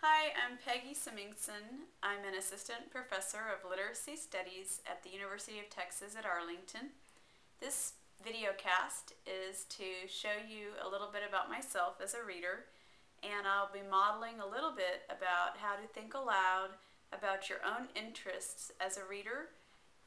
Hi, I'm Peggy Semmingson. I'm an assistant professor of literacy studies at the University of Texas at Arlington. This video cast is to show you a little bit about myself as a reader, and I'll be modeling a little bit about how to think aloud about your own interests as a reader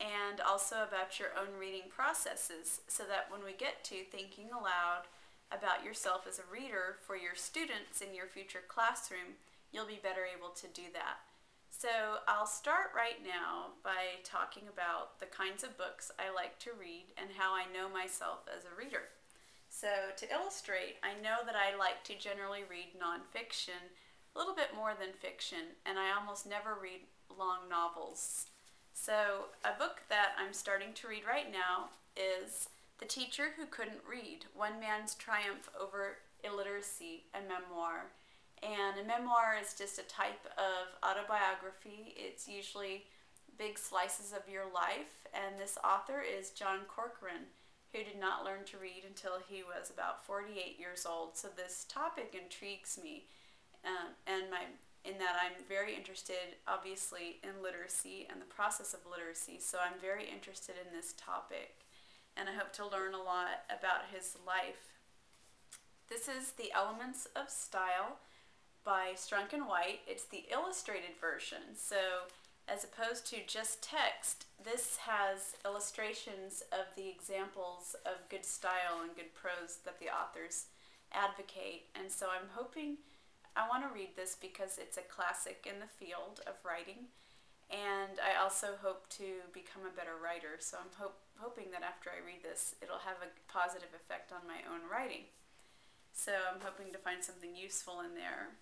and also about your own reading processes, so that when we get to thinking aloud about yourself as a reader for your students in your future classroom, you'll be better able to do that. So I'll start right now by talking about the kinds of books I like to read and how I know myself as a reader. So to illustrate, I know that I like to generally read nonfiction, a little bit more than fiction, and I almost never read long novels. So a book that I'm starting to read right now is The Teacher Who Couldn't Read: One Man's Triumph Over Illiteracy, a memoir. And a memoir is just a type of autobiography. It's usually big slices of your life, and this author is John Corcoran, who did not learn to read until he was about 48 years old. So this topic intrigues me, in that I'm very interested, obviously, in literacy and the process of literacy. So I'm very interested in this topic, and I hope to learn a lot about his life. This is The Elements of Style by Strunk and White. It's the illustrated version, so as opposed to just text, this has illustrations of the examples of good style and good prose that the authors advocate. And so I want to read this because it's a classic in the field of writing, and I also hope to become a better writer. So I'm hoping that after I read this, it'll have a positive effect on my own writing. So I'm hoping to find something useful in there.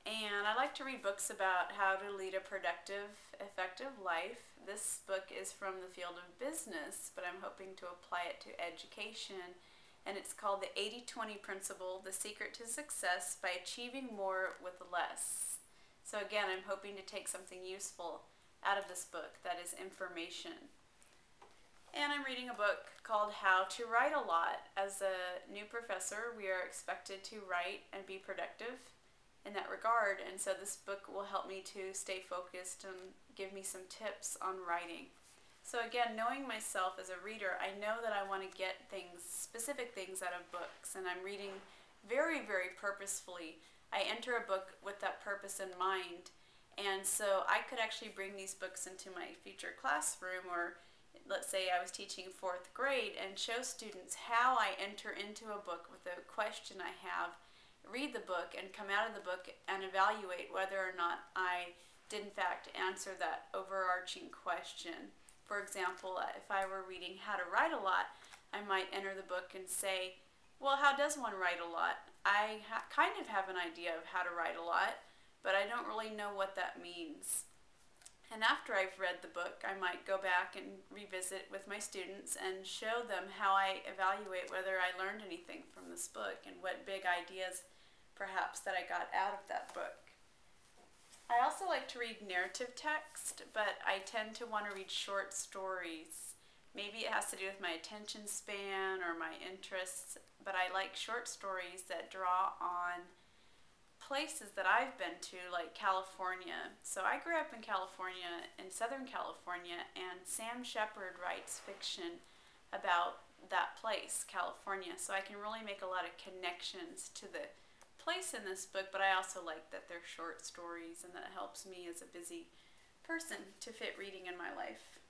And I like to read books about how to lead a productive, effective life. This book is from the field of business, but I'm hoping to apply it to education. And it's called The 80-20 Principle: The Secret to Success by Achieving More with Less. So again, I'm hoping to take something useful out of this book, that is information. And I'm reading a book called How to Write a Lot. As a new professor, we are expected to write and be productive in that regard, and so this book will help me to stay focused and give me some tips on writing. So again, knowing myself as a reader, I know that I want to get things, specific things out of books, and I'm reading very, very purposefully. I enter a book with that purpose in mind, and so I could actually bring these books into my future classroom, or let's say I was teaching 4th grade, and show students how I enter into a book with a question I have, read the book, and come out of the book and evaluate whether or not I did in fact answer that overarching question. For example, if I were reading How to Write a Lot, I might enter the book and say, well, how does one write a lot? I kind of have an idea of how to write a lot, but I don't really know what that means. And after I've read the book, I might go back and revisit with my students and show them how I evaluate whether I learned anything from this book and what big ideas perhaps that I got out of that book. I also like to read narrative text, but I tend to want to read short stories. Maybe it has to do with my attention span or my interests, but I like short stories that draw on places that I've been to, like California. So I grew up in California, in Southern California, and Sam Shepard writes fiction about that place, California. So I can really make a lot of connections to the place in this book, but I also like that they're short stories, and that helps me as a busy person to fit reading in my life.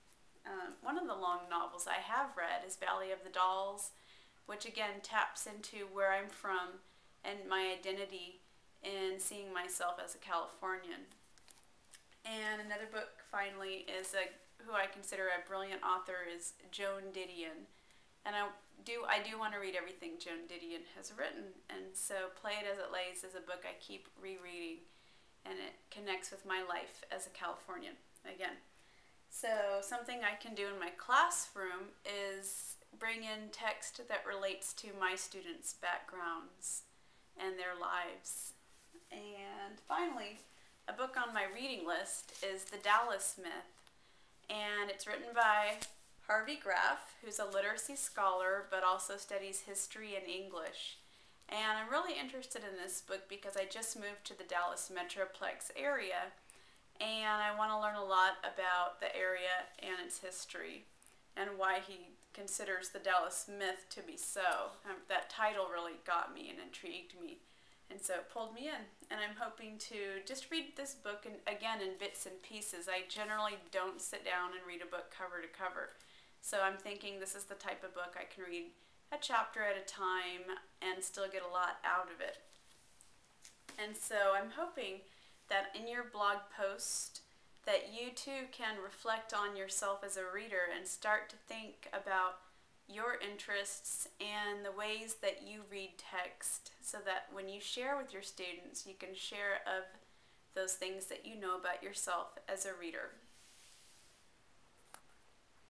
One of the long novels I have read is Valley of the Dolls, which again taps into where I'm from and my identity in seeing myself as a Californian. And another book, finally, is who I consider a brilliant author, is Joan Didion. And I do want to read everything Joan Didion has written, and so Play It As It Lays is a book I keep rereading, and it connects with my life as a Californian again. So something I can do in my classroom is bring in text that relates to my students' backgrounds and their lives. And finally, a book on my reading list is The Dallas Myth, and it's written by Harvey Graff, who's a literacy scholar but also studies history and English. And I'm really interested in this book because I just moved to the Dallas Metroplex area, and I want to learn a lot about the area and its history and why he considers the Dallas myth to be so. That title really got me and intrigued me, and so it pulled me in. And I'm hoping to just read this book again in bits and pieces. I generally don't sit down and read a book cover to cover, so I'm thinking this is the type of book I can read a chapter at a time and still get a lot out of it. And so I'm hoping that in your blog post that you too can reflect on yourself as a reader and start to think about your interests and the ways that you read text, so that when you share with your students, you can share of those things that you know about yourself as a reader.